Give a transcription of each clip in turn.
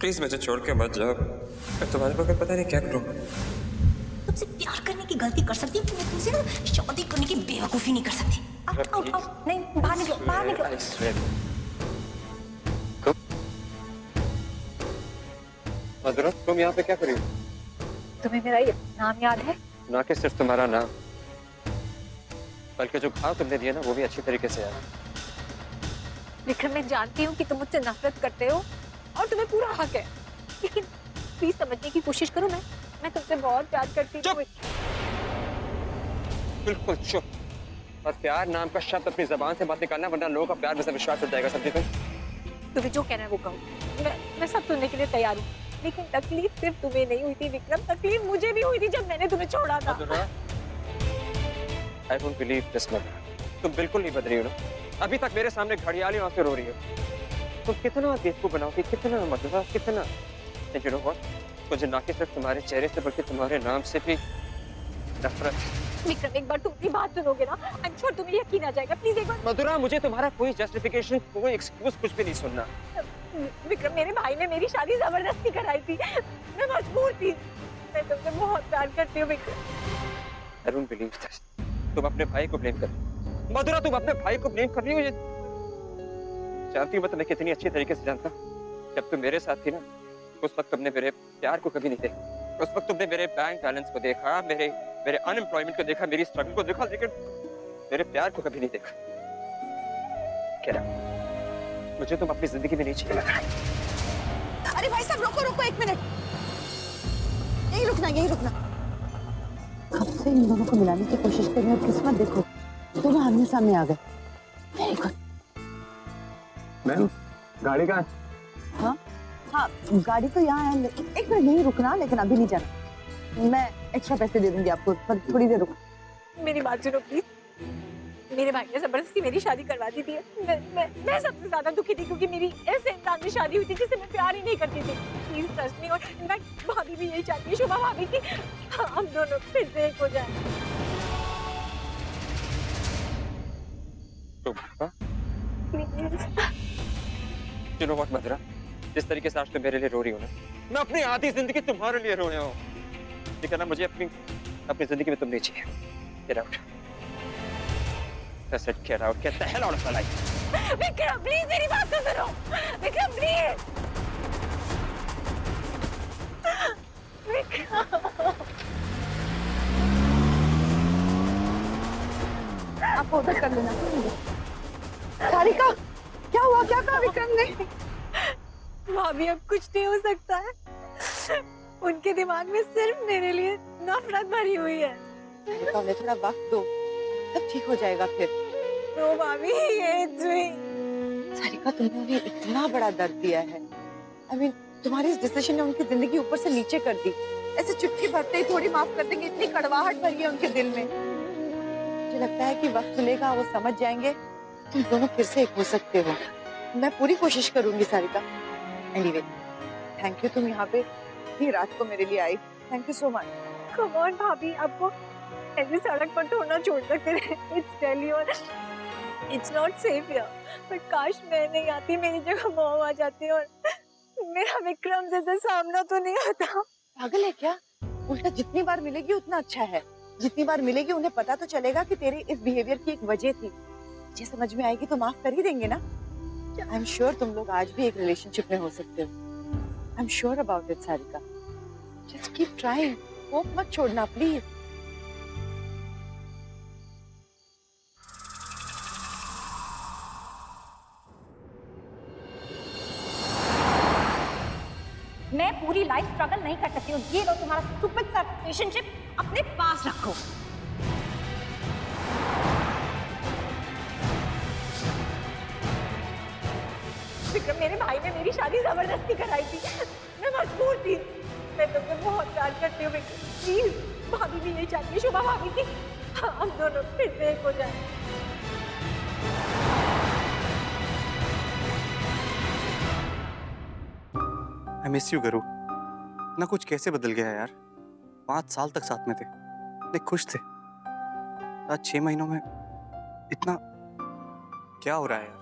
Please मुझे छोड़ के मत जाओ, मैं तुम्हारे बगैर पता नहीं क्या करूँ। तुमसे प्यार करने की गलती कर सकती हूँ, मैं तुमसे ना शादी करने की बेवकूफी नहीं कर सकती। आउट आउट आउट, नहीं बाहर निकलो, बाहर निकलो। मधुरा, तुम यहाँ पे क्या करी? तुम्हें मेरा ये नाम याद है? ना कि सिर्फ तुम्हारा नाम, बल्कि जो घाव तुमने दिया ना वो भी अच्छी तरीके से याद है। विक्रम, मैं जानती हूँ कि तुम मुझसे नफरत करते हो और तुम्हें पूरा हक है, लेकिन प्लीज समझने की कोशिश करो। मैं तुमसे बहुत प्यार करती हूँ। बिल्कुल चुप। और प्यार नाम का शब्द अपनी जबान से मत निकालना, वरना लोगों का प्यार में से विश्वास उठ जाएगा। समझे तुम? तुम्हें जो कहना है वो कहो, मैं सब सुनने के लिए तैयार हूँ। लेकिन तकलीफ सिर्फ तुम्हें नहीं हुई थी विक्रम, तकलीफ मुझे भी हुई थी जब मैंने तुम्हें छोड़ा था। I don't believe this, मधुरा। तुम बिल्कुल नहीं बदली हो ना। अभी तक मेरे सामने घड़ियाली आंखें रो रही हो। तुम कितना बेवकूफ बनाओगी, कितना मधुरा, कितना। You know what? मुझे ना कि सिर्फ तुम्हारे चेहरे से बल्कि तुम्हारे नाम से भी नफरत। विक्रम, एक बार तुम अपनी बात सुनोगे ना, आई एम श्योर तुम्हें यकीन आ जाएगा। प्लीज एक बार। मधुरा, मुझे तुम्हारा कोई जस्टिफिकेशन, कोई एक्सक्यूज कुछ भी नहीं सुनना। विक्रम, मेरे भाई ने मेरी शादी जबरदस्ती कराई थी, मैं मजबूर थी। मैं तुमसे बहुत प्यार करती हूँ Vikram. I don't believe this। तुम अपने भाई को ब्लेम कर रही हो। मधुरा, तुम अपने भाई को ब्लेम कर रही हो। ये जानती हो मैं तुम्हें कितनी अच्छी तरीके से जानता हूँ। जब तुम मेरे साथ थी ना, उस वक्त तुमने मेरे प्यार को कभी नहीं देखा। उस वक्त तुमने मेरे बैंक बैलेंस को देखा, मेरे अनएम्प्लॉयमेंट को देखा, मेरी स्ट्रगल को देखा, लेकिन मेरे प्यार को कभी नहीं देखा। क्या मुझे तुम अपनी जिंदगी में नहीं चाहिए। अरे भाई साहब, रोको रोको, एक मिनट। यही रुकना, यही रुकना। कब से इन दोनों को मिलाने की कोशिश कर रही हूँ, किस्मत देखो, दोनों आमने सामने आ गए। Very good. मैम, गाड़ी कहाँ? हाँ हाँ, गाड़ी तो यहाँ है, लेकिन एक मिनट यही रुकना, लेकिन अभी नहीं जाना। मैं एक्स्ट्रा पैसे दे दूंगी आपको, पर थोड़ी देर रुको। मेरी बात सुनो प्लीज। मेरे भाई ने जबरदस्ती मेरी शादी करवा दी थी। मैं सबसे ज्यादा दुखी थी, क्योंकि मेरी ऐसे इंसान से शादी हुई थी जिसे मैं प्यार ही नहीं करती थी। Please trust me. और इनफैक्ट भाभी भी यही चाहती है, शुभा भाभी, की हम दोनों फिर से एक हो जाए। You know what, मधुरा, जिस तरीके से आज तुम मेरे लिए रो रही हो ना, मैं अपनी आधी जिंदगी तुम्हारे लिए रो रहा हूँ। लेकिन ना मुझे अपनी जिंदगी में तुम नहीं चाहिए। Get out। I said get out, get the hell out of my life। Vikram please मेरी बात तो सुनो। विक्रम प्लीज। विक्रम, आप उधर कर लेना। सारिका, क्या हुआ? क्या कहा विक्रम ने? भाभी अब कुछ नहीं हो सकता है। उनके दिमाग में सिर्फ मेरे लिए नफरत भरी हुई है। सारिका, उन्हें थोड़ा वक्त दो, सब ठीक हो जाएगा फिर। नो भाभी, ये सारिका, तुमने उन्हें इतना बड़ा दर्द दिया है। I mean, तुम्हारी इस डिसीजन ने उनकी जिंदगी ऊपर से नीचे कर दी। ऐसे चुटकी भरते ही थोड़ी माफ कर देंगे, इतनी कड़वाहट भरी है उनके दिल में। मुझे लगता है कि वक्त मिलेगा, वो समझ जाएंगे, तुम दोनों फिर से एक हो सकते हो। मैं पूरी कोशिश करूंगी सारिका। एनीवे, थैंक यू, तुम यहाँ पे इतनी रात को मेरे लिए आई। Thank you so much. Come on भाभी, आपको ऐसी सड़क पर छोड़ना छोड़ सकते हैं। इट्स दिल्ली और इट्स नॉट सेफ हियर। पर काश मैं नहीं आती, मेरी जगह मॉम आ जाती और मेरा विक्रम जैसे सामना तो नहीं होता। पागल है क्या? उल्टा जितनी बार मिलेगी उतना अच्छा है। जितनी बार मिलेगी उन्हें पता तो चलेगा कि तेरे इस बिहेवियर की एक वजह थी। मुझे समझ में आएगी तो माफ कर ही देंगे ना। आई एम श्योर तुम लोग आज भी एक रिलेशनशिप में हो सकते हो। I am sure about it Sarika. Just keep trying, hope मत छोड़ना प्लीज। मैं पूरी लाइफ स्ट्रगल नहीं कर सकती हूँ। ये लो तुम्हारा स्टूपिड सा रिलेशनशिप अपने पास रखो। विक्रम, मेरे भाई ने मेरी शादी जबरदस्ती कराई थी, मैं मजबूर थी। मैं तुमसे बहुत प्यार करती हूँ विक्रम। प्लीज, भाभी भी यही चाहती है, शुभा भाभी, की हम दोनों फिर से एक हो जाए। I miss you गरू। इतना कुछ कैसे बदल गया यार? 5 साल तक साथ में थे, इतने खुश थे, आज 6 महीनों में इतना क्या हो रहा है यार?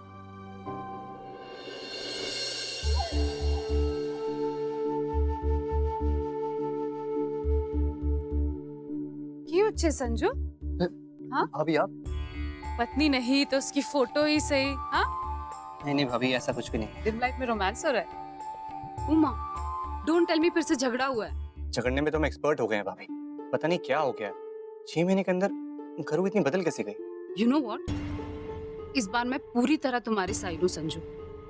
कुछ है संजू? भाभी आप? पत्नी नहीं तो उसकी फोटो ही सही। हाँ, नहीं नहीं भाभी, ऐसा कुछ भी नहीं। डिम लाइट में रोमांस हो रहा है। उमा, डोंट टेल मी फिर से झगड़ा हुआ है। झगड़ने में तो हम एक्सपर्ट हो गए हैं भाभी। पता नहीं क्या हो गया, 6 महीने के अंदर गरु इतनी बदल कैसे गई। यू नो व्हाट, इस बार मैं पूरी तरह तुम्हारी साइड हूँ संजू।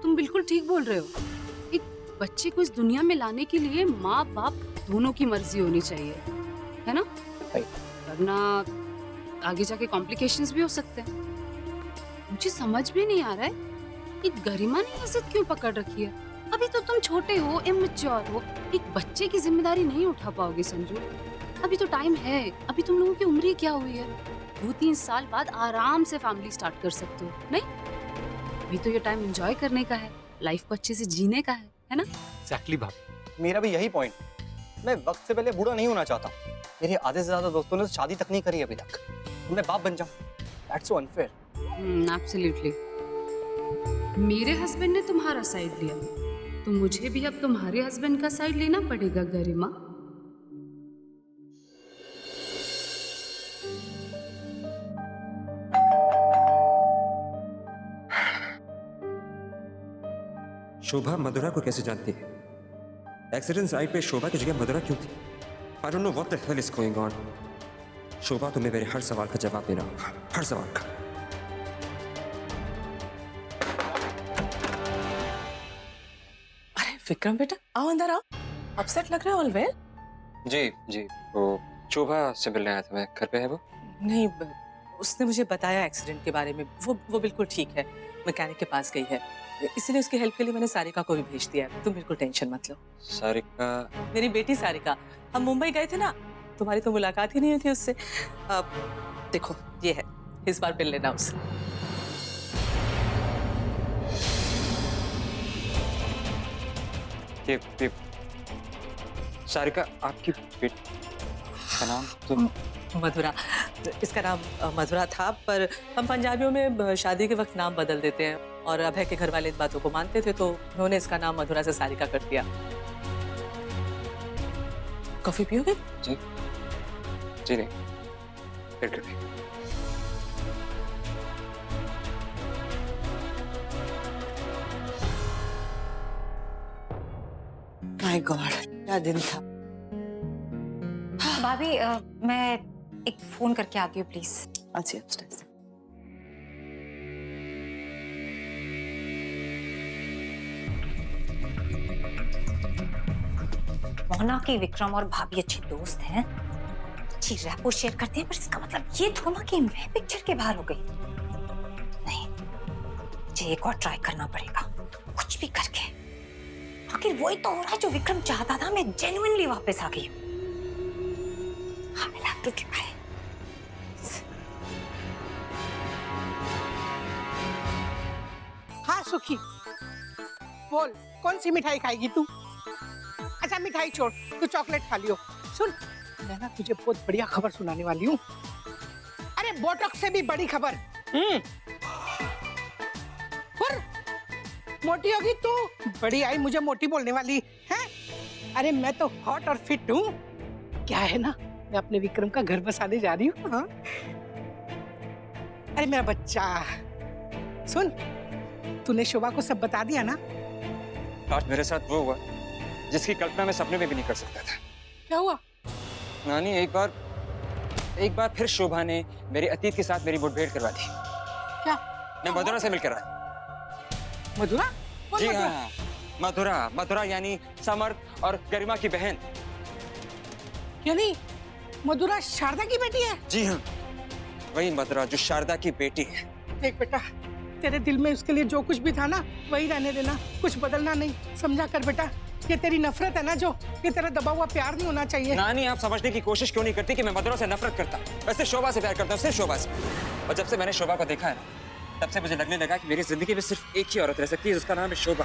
तुम बिल्कुल ठीक बोल रहे हो। एक बच्चे को इस दुनिया में लाने के लिए माँ बाप दोनों की मर्जी होनी चाहिए, है ना? वरना आगे जाके कॉम्प्लिकेशंस भी हो सकते हैं। मुझे समझ में नहीं आ रहा है कि गरिमा ने इज्जत क्यों पकड़ रखी है। अभी तो तुम छोटे हो, इमैच्योर हो, एक बच्चे की जिम्मेदारी नहीं उठा पाओगे संजू। अभी तो टाइम है, अभी तुम लोगों की उम्र क्या हुई है? 2-3 साल बाद आराम से फैमिली स्टार्ट कर सकते हो, नहीं? अभी तो ये टाइम एंजॉय करने का है, लाइफ को अच्छे से जीने का है ना? एग्जैक्टली भाभी, मेरा भी यही पॉइंट। मैं वक्त से पहले बूढ़ा नहीं होना चाहता। मेरे आधे से ज्यादा दोस्तों ने तो शादी तक नहीं करी अभी तक। मैं बाप बन जाऊं, दैट्स सो अनफेयर। एब्सोल्युटली। मेरे हस्बैंड ने तुम्हारा साइड लिया, तो मुझे भी अब तुम्हारे हस्बैंड का साइड लेना पड़ेगा गरिमा। शोभा मधुरा को कैसे जानती है? एक्सीडेंट साइट पे शोभा की जगह मधुरा क्यों थी? I don't know what the hell is going on. शोभा, तुम्हें मेरे हर सवाल का जवाब देना होगा, हर सवाल का। अरे विक्रम बेटा, आओ अंदर आओ। अपसेट लग रहा है, ऑल वेल? जी, वो शोभा से मिलने आया था मैं। घर पे है वो? नहीं, उसने मुझे बताया एक्सीडेंट के बारे में। वो बिल्कुल ठीक है, मैकेनिक के पास गई है, इसलिए उसकी हेल्प के लिए मैंने सारिका को भी भेज दिया है। तुम बिल्कुल टेंशन मत लो। सारिका? मेरी बेटी सारिका। हम मुंबई गए थे ना, तुम्हारी तो मुलाकात ही नहीं हुई थी उससे। अब देखो, ये है, इस बार मिल लेना उससे। ये सारिका आपकी बेटी का नाम तो? मधुरा। इसका नाम मधुरा था, पर हम पंजाबियों में शादी के वक्त नाम बदल देते हैं, और अभय के घर वाले इन बातों को मानते थे, तो उन्होंने इसका नाम मधुरा से सारिका कर दिया। कॉफी पियोगे? जी नहीं, फिर कभी। माय गॉड, क्या दिन था। भाभी मैं एक फोन करके आती हूँ प्लीज। अच्छी अपस्टेयर्स। मोहना की विक्रम और भाभी अच्छे दोस्त हैं, अच्छी रैपो शेयर करते हैं, पर इसका मतलब ये थोड़ा कि मैं पिक्चर के बाहर हो गई। नहीं, मुझे एक और ट्राई करना पड़ेगा, कुछ भी करके। आखिर वही तो हो रहा है जो विक्रम चाहता था। मैं जेन्युइनली वापस आ गई हूँ। I'll have to try. हाँ सुखी, बोल कौन सी मिठाई खाएगी तू? अच्छा मिठाई छोड़, तू चॉकलेट खा लियो। सुन, मैं ना तुझे बहुत बढ़िया खबर सुनाने वाली हूँ। अरे बोटॉक्स से भी बड़ी खबर। पर मोटी होगी तू, बड़ी आई मुझे मोटी बोलने वाली है। अरे मैं तो हॉट और फिट हूँ। क्या है ना, मैं अपने विक्रम का घर बसाने जा रही हूँ। हाँ? अरे मेरा बच्चा, सुन, तूने शोभा को सब बता दिया ना? आज मेरे साथ वो हुआ जिसकी कल्पना मैं सपने में भी नहीं कर सकता था। क्या हुआ? नानी, एक बार फिर शोभा ने मेरे अतीत के साथ मेरी मुठभेड़ करवा दी। क्या? मैं मधुरा से मिलकर आया। मधुरा? कौन जी मधुरा? हाँ, मधुरा यानी समर्थ और गरिमा की बहन। यानी मधुरा शारदा की बेटी है? जी हाँ, वही मधुरा जो शारदा की बेटी है। देख बेटा, तेरे दिल में उसके लिए जो कुछ भी था ना, वही रहने देना, कुछ बदलना नहीं। समझा कर बेटा, ये तेरी नफरत है ना, जो ये तेरा दबा हुआ प्यार नहीं होना चाहिए। नानी, आप समझने की कोशिश क्यों नहीं करती कि मैं मधुरा से नफरत करता? वैसे शोभा से प्यार करता हूँ, सिर्फ शोभा से। और जब से मैंने शोभा को देखा है ना, तब से मुझे लगने लगा कि मेरी जिंदगी में सिर्फ एक ही औरत रह सकती है, उसका नाम है शोभा।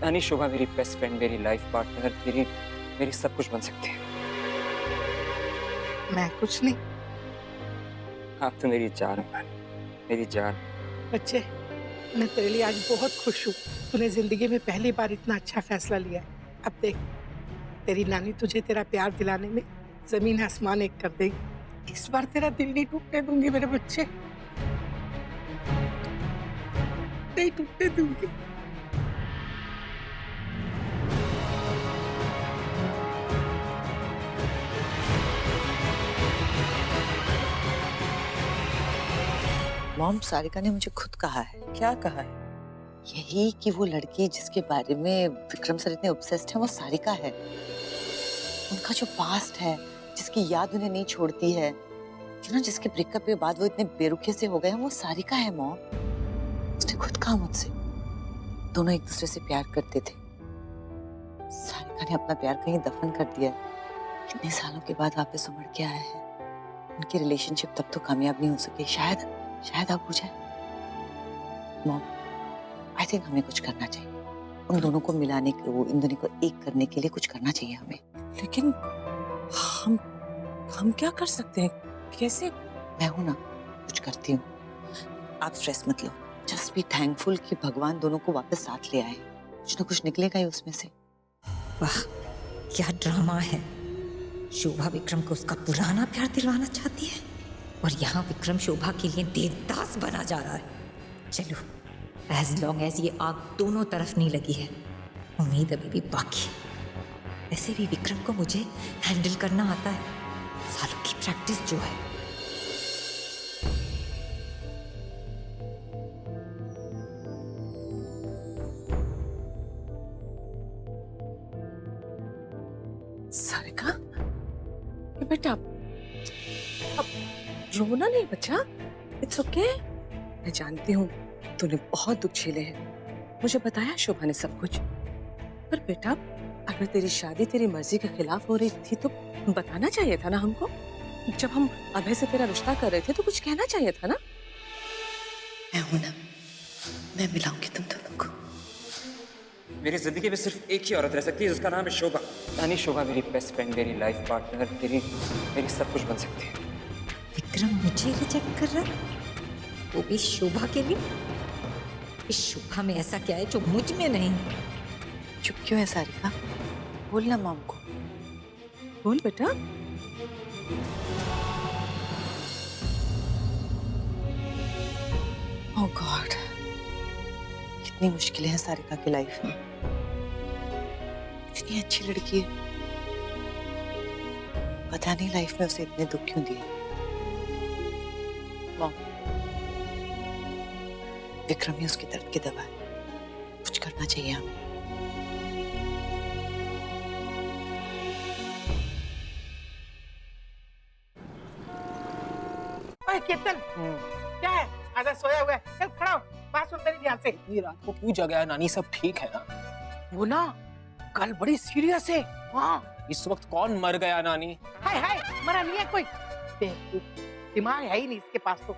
नानी, शोभा मेरी बेस्ट फ्रेंड, मेरी लाइफ पार्टनर, मेरी सब कुछ बन सकती है। मैं कुछ नहीं। आप तो मेरी जान हो, मेरी जान। बच्चे, मैं तेरे लिए आज बहुत खुश हूँ। तूने जिंदगी में पहली बार इतना अच्छा फैसला लिया है। अब देख, तेरी नानी तुझे तेरा प्यार दिलाने में जमीन आसमान एक कर देगी। इस बार तेरा दिल नहीं टूटने दूंगी मेरे बच्चे, नहीं टूटने दूंगी। मॉम, सारिका ने मुझे खुद कहा है, क्या कहा है? यही कि वो लड़की जिसके बारे में विक्रम सर इतने ऑब्सेस्ड है वो सारिका है। उनका जो पास्ट है, जिसकी याद उन्हें नहीं छोड़ती है, जिसके ब्रेकअप के बाद वो इतने बेरुखे से हो गए हैं, वो सारिका है मॉम। उसने खुद कहा मुझसे, दोनों एक दूसरे से प्यार करते थे। सारिका ने अपना प्यार कहीं दफन कर दिया। इतने सालों के बाद वापस उमड़ के आया है। उनकी रिलेशनशिप तब तो कामयाब नहीं हो सकी, शायद अब हो जाए। मॉम, आई थिंक हमें कुछ करना चाहिए। उन दोनों को मिलाने को, इन दोनों को एक करने के लिए कुछ करना चाहिए हमें। लेकिन हम क्या कर सकते हैं? कैसे? मैं हूं ना, कुछ करती हूँ। आप स्ट्रेस मत लो। जस्ट बी थैंकफुल कि भगवान दोनों को वापस साथ ले आए। कुछ ना कुछ निकलेगा ही उसमें से। वाह, क्या ड्रामा है। शोभा विक्रम को उसका पुराना प्यार दिलवाना चाहती है और यहाँ विक्रम शोभा के लिए देवदास बना जा रहा है। चलो, एज लॉन्ग एज ये आग दोनों तरफ नहीं लगी है, उम्मीद अभी भी बाकी। वैसे भी विक्रम को मुझे हैंडल करना आता है, सालों की प्रैक्टिस जो है। सारिका, ये बेटा अब रोना नहीं बच्चा, इट्स ओके। मैं जानती हूँ तूने बहुत दुख झेले हैं, मुझे बताया शोभा ने सब कुछ। पर बेटा, अगर तेरी शादी तेरी मर्जी के खिलाफ हो रही थी तो बताना चाहिए था ना हमको। जब हम अभय से तेरा रिश्ता कर रहे थे तो कुछ कहना चाहिए था ना। मैं हूं ना, मैं मिलाऊंगी तुम दोनों को। मेरी जिंदगी में सिर्फ एक ही औरत रह सकती है जिसका नाम है शोभा। यानी शोभा मेरी बेस्ट फ्रेंड, मेरी लाइफ पार्टनर, मेरी सब कुछ बन सकती है। विक्रम मुझे रिजेक्ट कर रहा है, वो भी शोभा के लिए। इस शोभा में ऐसा क्या है जो मुझ में नहीं? चुप क्यों है सारिका? बोलना मॉम को। बोल बेटा। ओह गॉड, कितनी मुश्किलें हैं सारिका की लाइफ में। इतनी अच्छी लड़की है, पता नहीं लाइफ में उसे इतने दुख क्यों दिए। मॉम, विक्रम ही उसके दर्द की दवा है, कुछ करना चाहिए हमें। ओए कीर्तन, क्या है? आधा सोया हुआ है, चल खड़ा हो, बात सुन तेरी ध्यान से। ये रात को क्यों जगा है? नानी सब ठीक है ना? वो ना कल बड़ी सीरियस है। हाँ, इस वक्त कौन मर गया नानी? हाय हाय, मरा नहीं है कोई। दिमाग है ही नहीं इसके पास तो।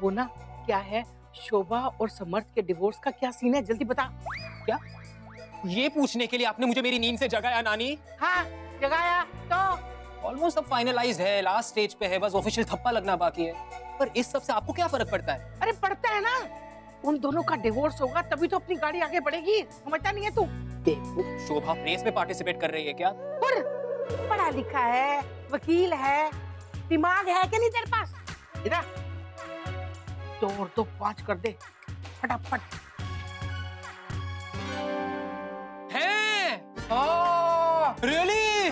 वो ना क्या है, शोभा और समर्थ के डिवोर्स का क्या सीन है, जल्दी बता। क्या? ये पूछने के लिए आपने मुझे मेरी नींद से जगाया नानी? हाँ, जगाया तो। ऑलमोस्ट सब फाइनलाइज है, लास्ट स्टेज पे है, बस ऑफिशियल थप्पा लगना बाकी है। पर इस सब से आपको क्या फर्क पड़ता है? अरे पड़ता है ना, उन दोनों का डिवोर्स होगा तभी तो अपनी गाड़ी आगे बढ़ेगी, समझता नहीं है तू? देखो, शोभा प्रेस में पार्टिसिपेट कर रही है क्या? और पढ़ा लिखा है, वकील है, दिमाग है कि नहीं तेरे पास? इधर दो और दो 5 कर दे फटाफट। है? रियली?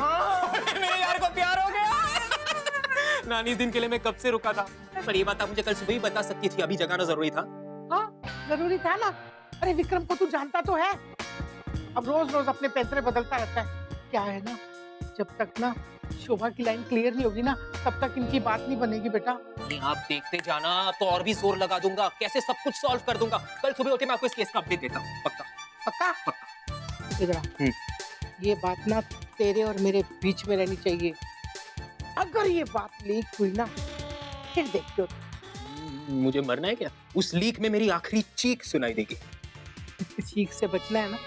मेरे यार को प्यार हो गया। नानी, इस दिन के लिए मैं कब से रुका था, पर ये बात आप मुझे कल सुबह ही बता सकती थी, अभी जगाना जरूरी था। हाँ, जरूरी था ना। अरे विक्रम को तू जानता तो है, अब रोज रोज अपने पैंतरे बदलता रहता है। क्या है ना, जब तक ना शोभा की लाइन क्लियर नहीं होगी ना, तब तक इनकी बात नहीं बनेगी बेटा। नहीं, आप देखते जाना, तो और भी जोर लगा दूंगा, कैसे सब कुछ सॉल्व कर दूंगा। कल सुबह उठे मैं आपको इस केस का अपडेट देता हूँ, पक्का पक्का पक्का। इधर आ, ये बात ना तेरे और मेरे बीच में रहनी चाहिए। अगर ये बात लीक हुई ना, फिर देखते हो। मुझे मरना है क्या? उस लीक में मेरी आखिरी चीख सुनाई देगी। चीख से बचना है ना।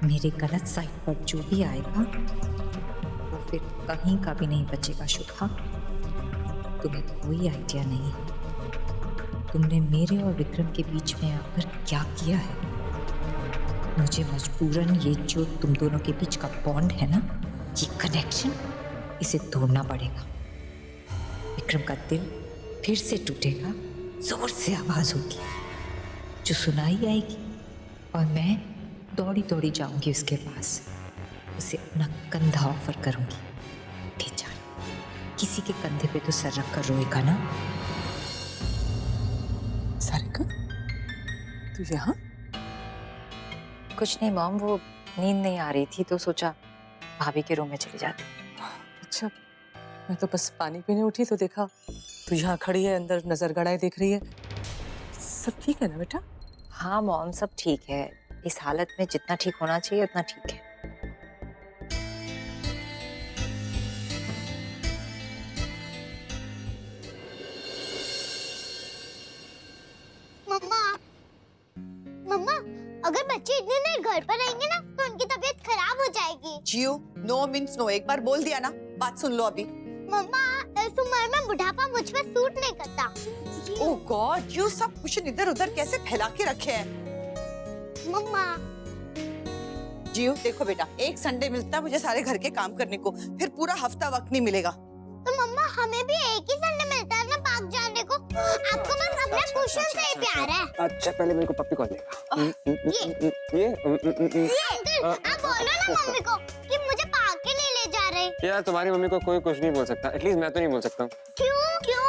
मेरे गलत साइड पर जो भी आएगा वो फिर कहीं का भी नहीं बचेगा शुभा। तुम्हें कोई आइडिया नहीं तुमने मेरे और विक्रम के बीच में आकर क्या किया है। मुझे मजबूरन ये जो तुम दोनों के बीच का बॉन्ड है ना, ये कनेक्शन, इसे तोड़ना पड़ेगा। विक्रम का दिल फिर से टूटेगा, जोर से आवाज होगी जो सुनाई आएगी, और मैं दौड़ी दौड़ी जाऊंगी उसके पास, उसे अपना कंधा ऑफर करूंगी। बेचारा, किसी के कंधे पे तो सर रख कर रोएगा ना। सारिका, तू यहाँ? कुछ नहीं मॉम, वो नींद नहीं आ रही थी तो सोचा भाभी के रूम में चली जाती। अच्छा, मैं तो बस पानी पीने उठी तो देखा तू यहाँ खड़ी है, अंदर नजर गड़ाए देख रही है। सब ठीक है ना बेटा? हाँ मॉम, सब ठीक है। इस हालत में जितना ठीक होना चाहिए उतना ठीक है। मम्मा, मम्मा, अगर बच्चे इतने देर घर पर रहेंगे ना तो उनकी तबीयत खराब हो जाएगी। जियो, नो मीन्स नो। एक बार बोल दिया ना, बात सुन लो अभी। मम्मा, इस उम्र में बुढ़ापा मुझ पर सूट नहीं करता। ओह गॉड, यू सब कुछ इधर उधर कैसे फैला के रखे हैं। मम्मा, जियो देखो बेटा, एक संडे मिलता है मुझे सारे घर के काम करने को, फिर पूरा हफ्ता वक्त नहीं मिलेगा। तो मम्मा हमें भी एक ही संडे मिलता है ना पार्क जाने को। आपको बस अपने कुशन से ही प्यार है। अच्छा पहले मेरे को पप्पी कौन देगा? ये अंकल, आप बोलो ना मम्मी को कि मुझे पार्क के लिए ले जा रहे। यार तुम्हारी मम्मी को कोई कुछ नहीं बोल सकता, एटलीस्ट मैं तो नहीं बोल सकता। क्यों क्यों?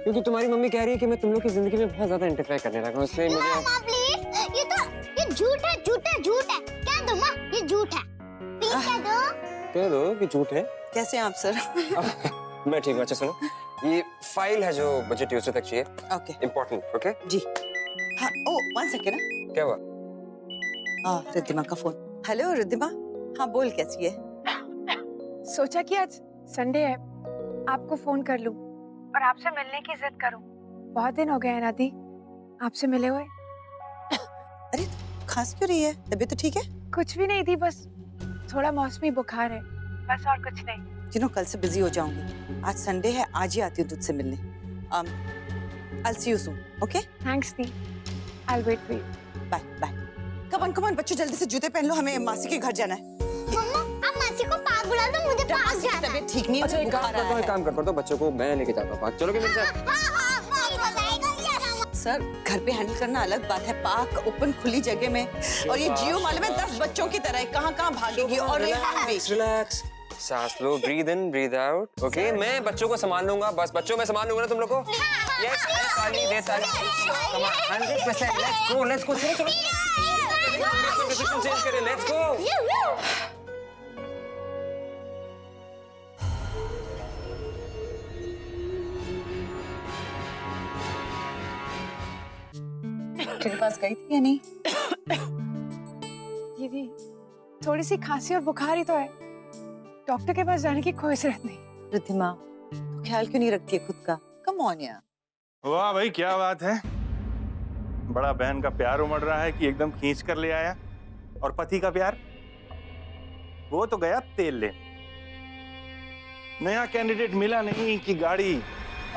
क्योंकि तुम्हारी मम्मी कह रही है कि मैं तुम लोग की जिंदगी में बहुत ज्यादा इंटरफेयर करने लगा हूं, इसलिए मुझे। मम्मा प्लीज, ये झूठ है, झूठ है, झूठ है। क्या दो माँ, ये झूठ है। प्लीज कह दो कि झूठ है। कैसे हैं आप सर? मैं ठीक हूँ। अच्छा सुनो, ये फाइल है जो मुझे ट्यूसडे तक चाहिए। Okay important. ओके जी। हाँ, ओ 1 सेकेंड। क्या हुआ? रिद्धिमा का फोन। हेलो रिद्धिमा, हाँ बोल, कैसी है? सोचा कि आज संडे है, आपको फोन कर लूं और आपसे मिलने की जिद करूं। बहुत दिन हो गए हैं नादी आपसे मिले हुए। अरे खांस क्यों रही है? तबीयत तो ठीक है? कुछ भी नहीं थी, बस थोड़ा मौसमी बुखार है, बस और कुछ नहीं। कल से बिजी हो जाऊंगी। आज संडे है, आज ही आती हूँ तुझसे मिलने। I'll see you soon, okay? Thanks दी, I'll wait for you. Bye bye. Come on बच्चों, जल्दी से जूते पहन लो, हमें मासी के घर जाना है। मम्मा, आप मासी को पार्क बुला दो, मुझे पार्क जाना है। तबीयत ठीक नहीं है। अच्छा एक काम कर दो, बच्चों को मैं लेके जाता हूँ पार्क। चलोगे मेरे साथ? सर, घर पे हैंडल करना अलग बात है, पार्क ओपन खुली जगह में, और ये जियो मालूम है 10 बच्चों की तरह कहाँ भागेगी। और रिलैक्स, सांस लो, breathe in breathe out. Okay, मैं बच्चों को संभाल लूंगा, बस बच्चों में संभाल लूंगा ना तुम लोग को। यस, दे ताली। Come on, 100%। लेट्स गो, चलो। पोजीशन चेंज करें, लेट्स गो। तेरे पास गई थी या नहीं? ये भी थोड़ी सी खांसी और बुखार ही तो है, डॉक्टर के पास जाने की कोई जरूरत नहीं। रिद्धिमा, तो ख्याल क्यों नहीं रखती है खुद का? कम ऑन यार। वाह भाई, क्या बात है। बड़ा बहन का प्यार उमड़ रहा है कि एकदम खींच कर ले आया। और पति का प्यार, वो तो गया तेल ले। नया कैंडिडेट मिला नहीं कि गाड़ी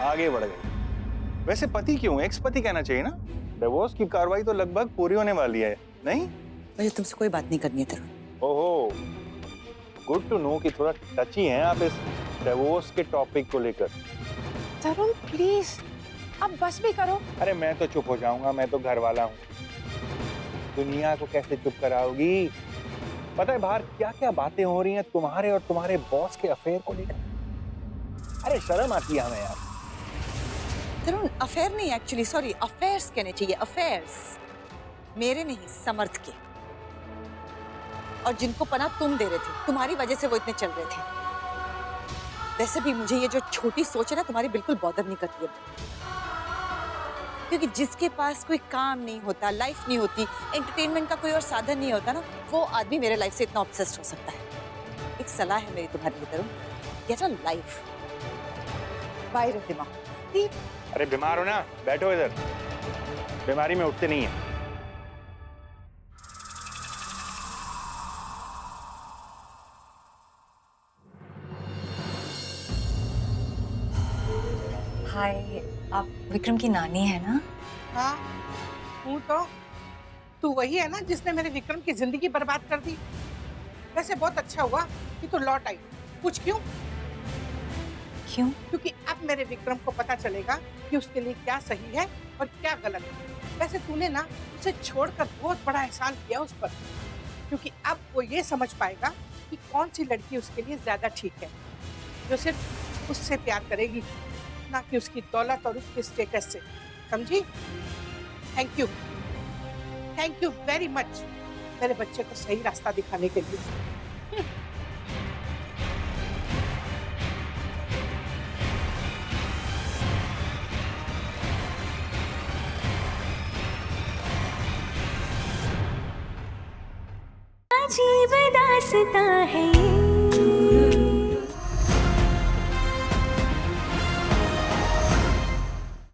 आगे बढ़ गई। वैसे पति क्यों, एक्स पति कहना चाहिए ना। डिवोर्स की कार्रवाई तो लगभग पूरी होने वाली है, नहीं? मुझे तुमसे कोई बात नहीं करनी है तरुण। ओहो, गुड टू नो कि थोड़ा टची हैं आप इस डिवोर्स के टॉपिक को लेकर। तरुण प्लीज, अब बस भी करो। अरे मैं तो चुप हो जाऊंगा, मैं तो घर वाला हूँ। दुनिया को कैसे चुप कराओगी? पता है बाहर क्या क्या बातें हो रही हैं तुम्हारे और तुम्हारे बॉस के अफेयर को लेकर। अरे शर्म आती है हमें यार। तरुण, अफेयर नहीं, एक्चुअली सॉरी, अफेयर्स कहने चाहिए, अफेयर्स। मेरे नहीं, समर्थ के। और जिनको पनाह तुम दे रहे थे, तुम्हारी वजह से वो इतने चल रहे थे। वैसे भी मुझे ये जो छोटी सोच है ना तुम्हारी, बिल्कुल बॉदर नहीं करती है। क्योंकि जिसके पास कोई काम नहीं होता, लाइफ नहीं होती, एंटरटेनमेंट का कोई और साधन नहीं होता ना, वो आदमी मेरे लाइफ से इतना ऑब्सेस्ड हो सकता है। एक सलाह है मेरी तुम्हारे लिए Tarun, get a life. Bye Riddhima. अरे बीमार हो ना, बैठो इधर। बीमारी में उठते नहीं है। हाय, आप विक्रम की नानी है ना? हाँ हूँ तो। तू वही है ना जिसने मेरे विक्रम की जिंदगी बर्बाद कर दी। वैसे बहुत अच्छा हुआ कि तू लौट आई। पूछ क्यों? क्यों? क्योंकि अब मेरे विक्रम को पता चलेगा कि उसके लिए क्या सही है और क्या गलत है। वैसे तूने ना उसे छोड़कर बहुत बड़ा एहसान किया उस पर, क्योंकि अब वो ये समझ पाएगा कि कौन सी लड़की उसके लिए ज्यादा ठीक है, जो सिर्फ उससे प्यार करेगी, ना कि उसकी दौलत और उसके स्टेटस से। समझी? थैंक यू वेरी मच मेरे बच्चे को सही रास्ता दिखाने के लिए। अजीब दास्तां है ये।